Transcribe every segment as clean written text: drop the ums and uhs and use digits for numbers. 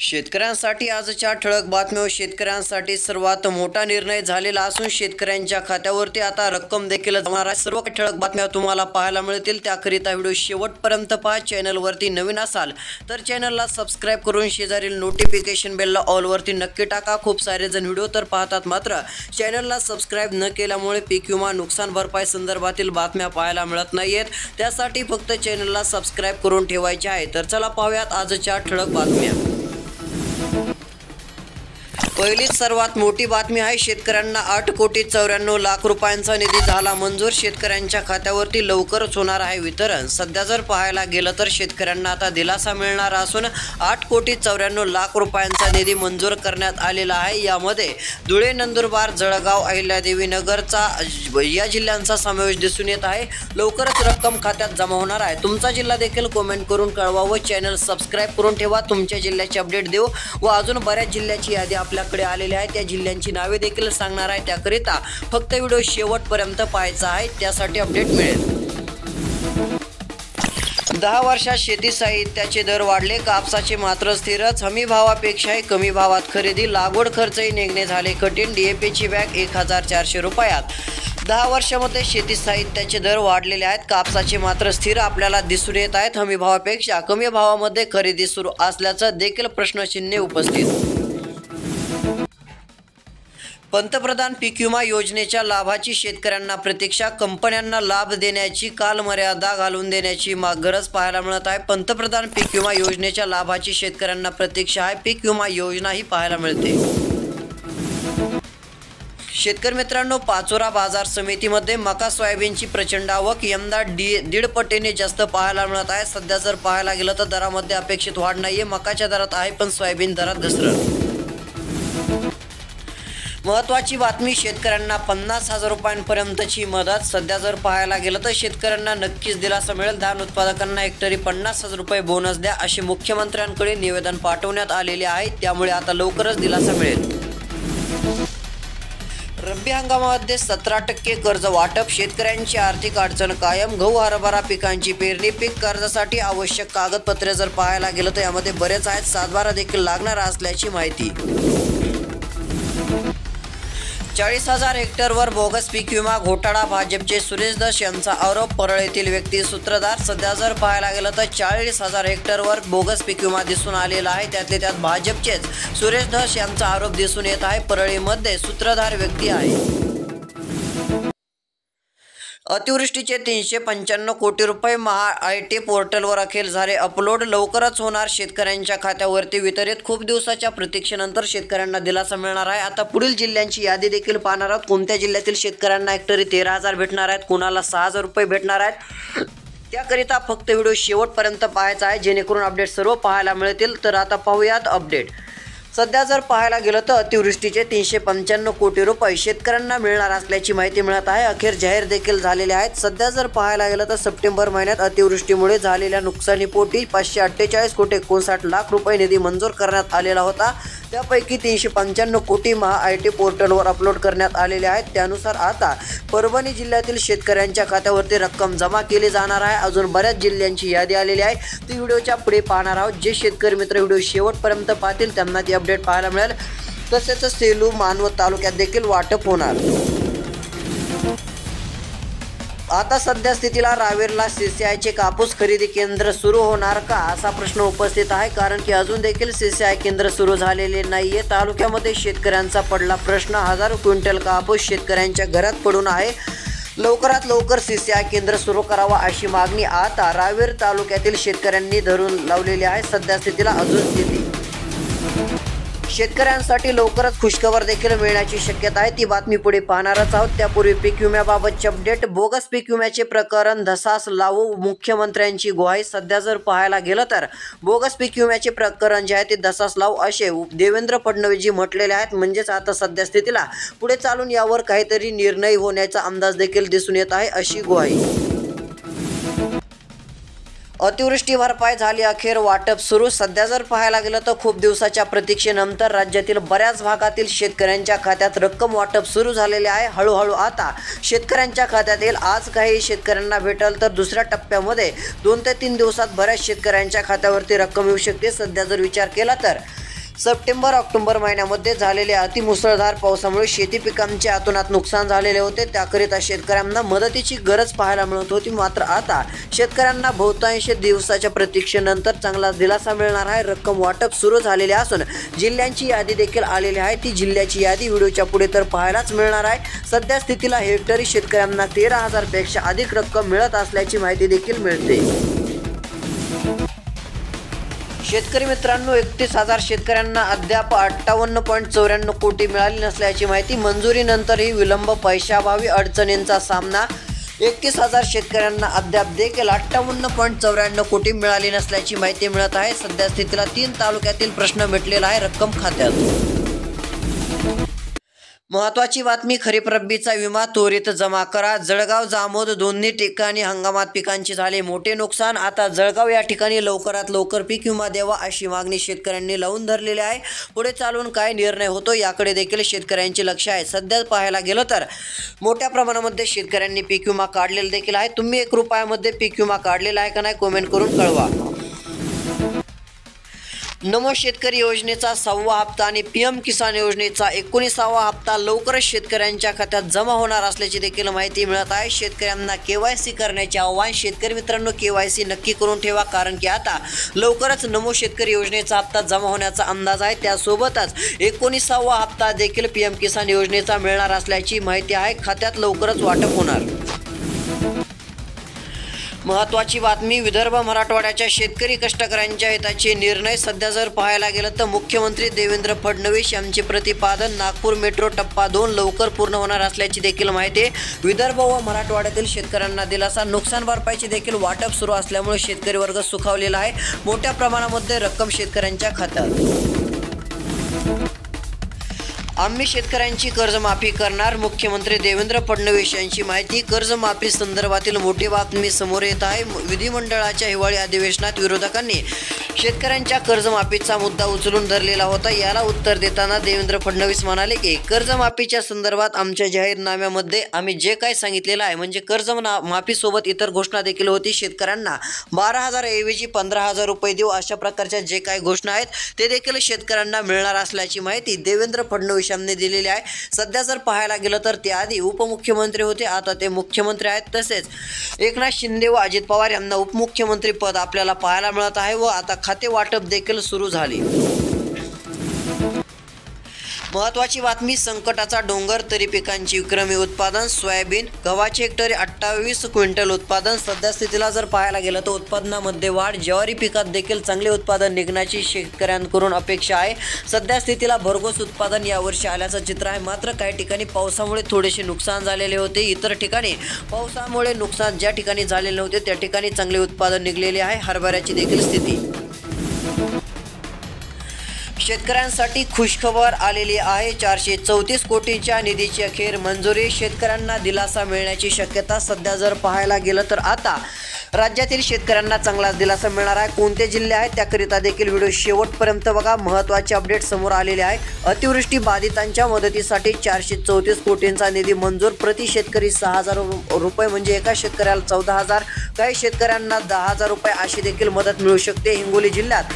शेतकऱ्यांसाठी आजच्या ठळक बातम्या. शेतकऱ्यांसाठी सर्वात मोठा निर्णय झालेला असून शेतकऱ्यांच्या खात्यावरती आता रक्कम देखील जमणार आहे. सर्व ठळक बातम्या तुम्हाला पाहायला मिळतील, त्याकरिता व्हिडिओ शेवटपर्यंत पहा. चॅनलवरती नवीन असाल तर चॅनलला सबस्क्राईब करून शेजारील नोटिफिकेशन बेलला ऑलवरती नक्की टाका. खूप सारे जण व्हिडिओ तर पाहतात, मात्र चॅनलला सबस्क्राईब न केल्यामुळे पीक विमा नुकसान भरपाई संदर्भातील बातम्या पाहायला मिळत नाहीयेत. त्यासाठी फक्त चॅनलला सबस्क्राईब करून ठेवायचे आहे. तर चला पाहूयात आजच्या ठळक बातम्या. पहिलीच सर्वात मोठी बातमी आहे. शेतकऱ्यांना 8,94,00,000 रुपयांचा निधी झाला मंजूर. शेतकऱ्यांच्या खात्यावरती लवकरच होणार आहे वितरण. सध्या जर पाहायला गेलं तर शेतकऱ्यांना आता दिलासा मिळणार असून 8,94,00,000 रुपयांचा निधी मंजूर करण्यात आलेला आहे. यामध्ये धुळे, नंदुरबार, जळगाव, अहिल्यादेवी नगरचा या जिल्ह्यांचा समावेश दिसून येत आहे. लवकरच रक्कम खात्यात जमा होणार आहे. तुमचा जिल्हा देखील कमेंट करून कळवा व चॅनल सबस्क्राईब करून ठेवा. तुमच्या जिल्ह्याची अपडेट देऊ व अजून बऱ्याच जिल्ह्याची यादी आपल्याकडे आलेली आहे. त्या जिल्ह्यांची नावे देखील सांगणार आहे. त्याकरिता फक्त व्हिडिओ शेवटपर्यंत पाहायचा आहे, त्यासाठी अपडेट मिळेल. 10 वर्षात शेती साहित्याचे दर वाढले, कापसाचे मात्र स्थिरच. हमी भावापेक्षाही कमी भावात खरेदी, लागवड खर्चही निघणे झाले कठीण. DAPची बॅग 1,400 रुपयात. 10 वर्षामध्ये शेती साहित्याचे दर वाढलेले आहेत, कापसाचे मात्र स्थिर आपल्याला दिसून येत आहेत. हमी भावापेक्षा कमी भावामध्ये खरेदी सुरू असल्याचं देखील प्रश्नचिन्ह उपस्थित. पंतप्रधान पीक विमा योजनेच्या लाभाची शेतकऱ्यांना प्रतीक्षा. कंपन्यांना लाभ देण्याची कालमर्यादा घालून देण्याची गरज पाहायला मिळत आहे. पंतप्रधान पीक विमा योजनेच्या लाभाची शेतकऱ्यांना प्रतीक्षा आहे. पीक विमा योजना ही पाहायला मिळते. शेतकरी मित्रांनो, पाचोरा बाजार समितीमध्ये मका सोयाबीनची प्रचंड आवक. यंदा 1.5 पटीने जास्त पाहायला मिळत आहे. सध्या जर पाहायला गेलं तर दरामध्ये अपेक्षित वाढ नाहीये. मकाच्या दरात आहे, पण सोयाबीन दरात घसरण. महत्त्वाची बातमी, शेतकऱ्यांना 50,000 रुपयांपर्यंतची मदत. सध्या जर पाहायला गेलं तर शेतकऱ्यांना नक्कीच दिलासा मिळेल. धान उत्पादकांना हेक्टरी 50,000 रुपये बोनस द्या असे मुख्यमंत्र्यांकडे निवेदन पाठवण्यात आलेले आहे. त्यामुळे आता लवकरच दिलासा मिळेल. रब्बी हंगामामध्ये 17% कर्ज वाटप. शेतकऱ्यांची आर्थिक अडचण कायम. गहू, हरभरा पिकांची पेरणी. पीक कर्जासाठी आवश्यक कागदपत्रे जर पाहायला गेलं तर यामध्ये बरेच आहेत. 7/12 देखील लागणार असल्याची माहिती. 40,000 हेक्टरवर बोगस पीक विमा घोटाळा. भाजपचे सुरेश धस यांचा आरोप. परळ येथील व्यक्ती सूत्रधार. सध्या जर पाहायला गेलं तर 40,000 हेक्टरवर बोगस पीक विमा दिसून आलेला आहे. त्यात भाजपचेच सुरेश धस यांचा आरोप दिसून येत आहे. परळीमध्ये सूत्रधार व्यक्ती आहे. अतिवृष्टीचे 395 कोटी रुपये महा-IT पोर्टलवर अखेर झाले अपलोड. लवकरच होणार शेतकऱ्यांच्या खात्यावरती वितरित. खूप दिवसाच्या प्रतीक्षेनंतर शेतकऱ्यांना दिलासा मिळणार आहे. आता पुढील जिल्ह्यांची यादी देखील पाहणार आहोत. कोणत्या जिल्ह्यातील शेतकऱ्यांना हेक्टरी 13,000 भेटणार आहेत, कोणाला 6,000 रुपये भेटणार आहेत, त्याकरिता फक्त व्हिडिओ शेवटपर्यंत पाहायचा आहे, जेणेकरून अपडेट सर्व पाहायला मिळतील. तर आता पाहूयात अपडेट. सध्या जर पाहायला गेलं तर अतिवृष्टीचे 395 कोटी रुपये शेतकऱ्यांना मिळणार असल्याची माहिती मिळत आहे. अखेर जाहीर देखील झालेले आहेत. सध्या जर पाहायला गेलं तर सप्टेंबर महिन्यात अतिवृष्टीमुळे झालेल्या नुकसानीपोटी 548,59,00,000 रुपये निधी मंजूर करण्यात आलेला होता. त्यापैकी 395 कोटी महा-IT पोर्टलवर अपलोड करण्यात आलेले आहेत. त्यानुसार आता परभणी जिल्ह्यातील शेतकऱ्यांच्या खात्यावरती रक्कम जमा केली जाणार आहे. अजून बऱ्याच जिल्ह्यांची यादी आलेली आहे, ती व्हिडिओच्या पुढे पाहणार आहोत. जे शेतकरी मित्र व्हिडिओ शेवटपर्यंत पाहतील त्यांना ती अपडेट पाहायला मिळेल. तसेच सेलू, मानवत तालुक्यात देखील वाटप होणार. आता सध्या स्थितीला रावेरला CCIचे कापूस खरेदी केंद्र सुरू होणार का, असा प्रश्न उपस्थित आहे. कारण की अजून देखील CCI केंद्र सुरू झालेले नाहीये. तालुक्यामध्ये शेतकऱ्यांचा पडला प्रश्न. हजारो क्विंटल कापूस शेतकऱ्यांच्या घरात पडून आहे. लवकरात लवकर CCI केंद्र सुरू करावा अशी मागणी आता रावेर तालुक्यातील शेतकऱ्यांनी धरून लावलेली आहे. सध्या स्थितीला अजून स्थिती शेतकऱ्यांसाठी लवकरच खुशखबर देखील मिळण्याची शक्यता आहे. ती बातमी पुढे पाहणारच आहोत. त्यापूर्वी पीक विम्याबाबतचे अपडेट. बोगस पीक विम्याचे प्रकरण धसास लावू, मुख्यमंत्र्यांची ग्वाही. सध्या जर पाहायला गेलं तर बोगस पीक विम्याचे प्रकरण जे आहे ते धसास लावू असे देवेंद्र फडणवीसजी म्हटलेले आहेत. म्हणजेच आता सध्या स्थितीला पुढे चालून यावर काहीतरी निर्णय होण्याचा अंदाज देखील दिसून येत आहे, अशी ग्वाही. अतिवृष्टी भरपाई झाली, अखेर वाटप सुरू. सध्या जर पाहायला गेलं तर खूप दिवसाच्या प्रतीक्षेनंतर राज्यातील बऱ्याच भागातील शेतकऱ्यांच्या खात्यात रक्कम वाटप सुरू झालेले आहे. हळूहळू आता शेतकऱ्यांच्या खात्यात येईल. आज काही शेतकऱ्यांना भेटेल तर दुसऱ्या टप्प्यामध्ये 2 ते 3 दिवसात बऱ्याच शेतकऱ्यांच्या खात्यावरती रक्कम येऊ शकते. सध्या जर विचार केला तर सप्टेंबर ऑक्टोबर महिन्यामध्ये झालेल्या अतिमुसळधार पावसामुळे शेती पिकांचे अतोनात नुकसान झालेले होते। त्याकरिता शेतकऱ्यांना मदतीची गरज पाहायला मिळत होती। मात्र आता शेतकऱ्यांना बहुतांश दिवसाच्या प्रतीक्षेनंतर चांगला दिलासा मिळणार आहे। रक्कम वाटप सुरू झालेले असून जिल्ह्यांची यादी देखील आलेली आहे। ती जिल्ह्याची यादी व्हिडिओच्या पुढे तर पाहायलाच मिळणार आहे। सध्या स्थितीला हेक्टरी शेतकऱ्यांना 13,000 पेक्षा अधिक रक्कम मिळत असल्याची माहिती देखील मिळते। शेतकरी मित्रांनो, 31,000 शेतकऱ्यांना अद्याप 58.94 कोटी मिळाली नसल्याची माहिती। मंजुरीनंतरही विलंब, पैशाअभावी अडचणींचा सामना। 31,000 शेतकऱ्यांना अद्याप देखील 58.94 कोटी मिळाली नसल्याची माहिती मिळत आहे। सध्या स्थितीला 3 तालुक्यातील प्रश्न मिटलेला आहे रक्कम खात्यात। महत्त्वाची बातमी, खरीप रब्बीचा विमा त्वरित जमा करा। जळगाव जामोद दोन्ही ठिकाणी हंगामात पिकांचे झाले मोठे नुकसान। आता जळगाव या ठिकाणी लवकरात लवकर पीक विमा द्यावा अशी मागणी शेतकऱ्यांनी लावून धरलेली आहे। पुढे चालून काय निर्णय होतो याकडे देखील शेतकऱ्यांचे लक्ष आहे। सध्या पाहायला गेलं तर मोठ्या प्रमाणामध्ये शेतकऱ्यांनी पीक विमा काढलेला देखील आहे। तुम्ही 1 रुपयामध्ये पीक विमा काढलेला आहे का नाही कमेंट करून कळवा। नमो शेतकरी योजनेचा 6वा हप्ता आणि पीएम किसान योजनेचा 19वा हप्ता लवकरच शेतकऱ्यांच्या खात्यात जमा होणार असल्याची देखील माहिती मिळत आहे। शेतकऱ्यांना KYC करण्याचे आवाहन। शेतकरी मित्रांनो, KYC नक्की करून ठेवा, कारण की आता लवकरच नमो शेतकरी योजनेचा हप्ता जमा होण्याचा अंदाज आहे। त्यासोबतच 19वा हप्ता देखील पीएम किसान योजनेचा मिळणार असल्याची माहिती आहे। खात्यात लवकरच वाटप होणार। महत्त्वाची बातमी, विदर्भ मराठवाड्याच्या शेतकरी कष्टकऱ्यांच्या हिताचे निर्णय। सध्या जर पाहायला गेलं तर मुख्यमंत्री देवेंद्र फडणवीस यांचे प्रतिपादन, नागपूर मेट्रो टप्पा 2 लवकर पूर्ण होणार असल्याची देखील माहिती। विदर्भ व मराठवाड्यातील शेतकऱ्यांना दिलासा। नुकसान भरपाईचे देखील वाटप सुरू असल्यामुळे शेतकरी वर्ग सुखावलेला आहे। मोठ्या प्रमाणामध्ये रक्कम शेतकऱ्यांच्या खात्यात। आम्ही शेतकऱ्यांची कर्जमाफी करणार, मुख्यमंत्री देवेंद्र फडणवीस यांची माहिती। कर्जमाफी संदर्भातील मोठी बातमी समोर येत आहे। विधिमंडळाच्या हिवाळी अधिवेशनात विरोधकांनी शेतकऱ्यांच्या कर्जमाफीचा मुद्दा उचलून धरलेला होता। याला उत्तर देताना देवेंद्र फडणवीस म्हणाले की कर्जमाफीच्या संदर्भात आमच्या जाहीरनाम्यामध्ये आम्ही जे काही सांगितलेलं आहे, म्हणजे कर्जमाफीसोबत इतर घोषणा देखील होती। शेतकऱ्यांना 12,000 ऐवजी 15,000 रुपये देऊ अशा प्रकारच्या जे काही घोषणा आहेत ते देखील शेतकऱ्यांना मिळणार असल्याची माहिती देवेंद्र फडणवीस यांनी दिलेली आहे। सध्या जर पाहायला गेलं तर ते आधी उपमुख्यमंत्री होते, आता ते मुख्यमंत्री आहेत। तसेच एकनाथ शिंदे व अजित पवार यांना उपमुख्यमंत्री पद आपल्याला पाहायला मिळत आहे व आता खाते वाटप देखील सुरू झाले। महत्त्वाची बातमी, संकटाचा डोंगर तरी पिकांची विक्रमी उत्पादन। सोयाबीन, गव्हाचे हेक्टरी 28 क्विंटल उत्पादन। सध्या स्थितीला जर पाहायला गेलं तर उत्पादनामध्ये वाढ। ज्वारी पिकात देखील चांगले उत्पादन निघण्याची शेतकऱ्यांकडून अपेक्षा आहे। सध्या स्थितीला भरघोस उत्पादन यावर्षी आल्याचं चित्र आहे। मात्र काही ठिकाणी पावसामुळे थोडेसे नुकसान झालेले होते। इतर ठिकाणी पावसामुळे नुकसान ज्या ठिकाणी झालेले नव्हते त्या ठिकाणी चांगले उत्पादन निघलेले आहे। हरभऱ्याची देखील स्थिती। शेतकऱ्यांसाठी खुशखबर आलेली आहे। 434 कोटींच्या निधीची अखेर मंजुरी। शेतकऱ्यांना दिलासा मिळण्याची शक्यता। सध्या जर पाहायला गेलं तर आता राज्यातील शेतकऱ्यांना चांगलाच दिलासा मिळणार आहे। कोणते जिल्हे आहेत त्याकरिता देखील व्हिडिओ शेवटपर्यंत बघा। महत्त्वाचे अपडेट समोर आलेले आहे। अतिवृष्टी बाधितांच्या मदतीसाठी 434 कोटींचा निधी मंजूर। प्रति शेतकरी 6,000 रुपये, म्हणजे एका शेतकऱ्याला 14,000, काही शेतकऱ्यांना 10,000 रुपये अशी देखील मदत मिळू शकते। हिंगोली जिल्ह्यात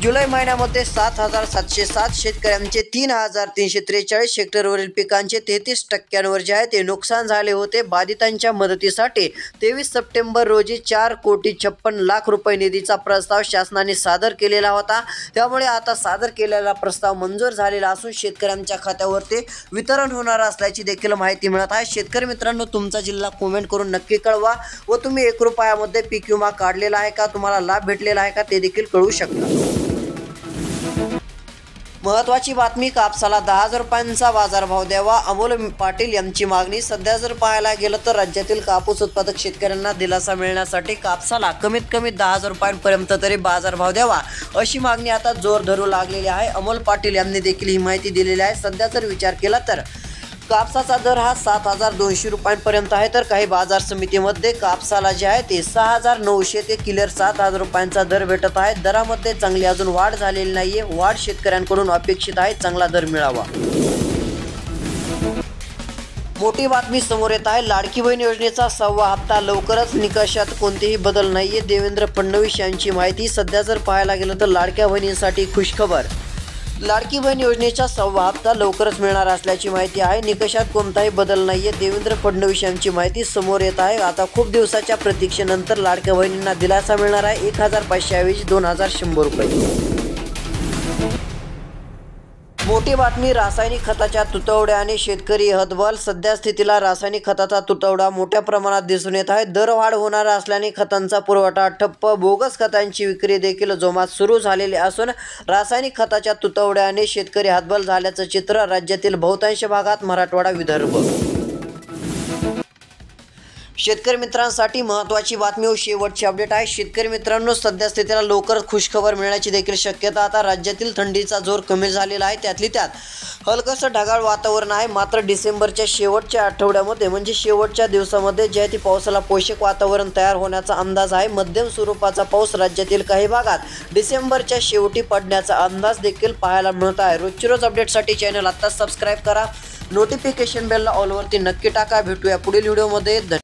जुलै महिन्यामध्ये 7,707 शेतकऱ्यांचे 3,343 हेक्टरवरील पिकांचे 33% जे आहे ते नुकसान झाले होते। बाधितांच्या मदतीसाठी 23 सप्टेंबर रोजी 4,56,00,000 रुपये निधीचा प्रस्ताव शासनाने सादर केलेला होता। त्यामुळे आता सादर केलेला प्रस्ताव मंजूर झालेला असून शेतकऱ्यांच्या खात्यावरती वितरण होणार असल्याची देखील माहिती मिळत आहे। शेतकरी मित्रांनो, तुमचा जिल्हा कमेंट करून नक्की कळवा व तुम्ही 1 रुपयामध्ये पीक विमा काढलेला आहे का, तुम्हाला लाभ भेटलेला आहे का ते देखील कळू शकता। महत्त्वाची बातमी, कापसाला 10,000 रुपयांचा बाजारभाव द्यावा, अमोल पाटील यांची मागणी। सध्या जर पाहायला गेलं तर राज्यातील कापूस उत्पादक शेतकऱ्यांना दिलासा मिळण्यासाठी कापसाला कमीत कमी 10,000 रुपयांपर्यंत तरी बाजारभाव द्यावा अशी मागणी आता जोर धरू लागलेली आहे। अमोल पाटील यांनी देखील ही माहिती दिलेली आहे। सध्या जर विचार केला तर कापसाचा दर हा 7,200 रुपयांपर्यंत आहे, तर काही बाजार समितीमध्ये कापसाला जे आहे ते 6,900 ते क्लिअर 7,000 रुपयांचा दर भेटत आहे। दरामध्ये चांगली अजून वाढ झालेली नाहीये। वाढ शेतकऱ्यांकडून अपेक्षित आहे, चांगला दर मिळावा। मोठी बातमी समोर येत आहे। लाडकी बहीण योजनेचा 6वा हप्ता लवकरच, निकषात कोणतेही बदल नाहीये। देवेंद्र फडणवीस यांची माहिती। सध्या जर पाहायला गेलं तर लाडक्या बहिणींसाठी खुशखबर। लाडकी बहीण योजनेचा 6वा हप्ता लवकरच मिळणार असल्याची माहिती आहे. निकषात कोणताही बदल नाहीये. देवेंद्र फडणवीस यांची माहिती समोर येत आहे. आता खूप दिवसाच्या प्रतीक्षेनंतर लाडक्या बहिणींना दिलासा मिळणार आहे. 1500 ऐवजी 2100 रुपये. मोठी बातमी, रासायनिक खताच्या तुटवड्याने शेतकरी हतबल. सध्या स्थितीला रासायनिक खताचा तुटवडा मोठ्या प्रमाणात दिसून येत आहे. दरवाढ होणार असल्याने खतांचा पुरवठा ठप्प, बोगस खतांची विक्री देखील जोमात सुरू झालेली असून रासायनिक खताच्या तुटवड्याने शेतकरी हतबल झाल्याचं चित्र राज्यातील बहुतांश भागात मराठवाडा, विदर्भ. शेतकरी मित्रांसाठी महत्त्वाची बातमी व शेवटची अपडेट आहे. शेतकरी मित्रांनो, सध्या स्थितीला लवकरच खुशखबर मिळण्याची देखील शक्यता. आता राज्यातील थंडीचा जोर कमी झालेला आहे. त्यातली त्यात हलकंसं ढगाळ वातावरण आहे. मात्र डिसेंबरच्या शेवटच्या आठवड्यामध्ये म्हणजे शेवटच्या दिवसामध्ये जे आहे ती पावसाला पोषक वातावरण तयार होण्याचा अंदाज आहे. मध्यम स्वरूपाचा पाऊस राज्यातील काही भागात डिसेंबरच्या शेवटी पडण्याचा अंदाज देखील पाहायला मिळत आहे. रोजची रोज अपडेटसाठी चॅनल आत्ताच सबस्क्राईब करा. नोटिफिकेशन बेलला ऑलवरती नक्की टाका. भेटूया पुढील व्हिडिओमध्ये.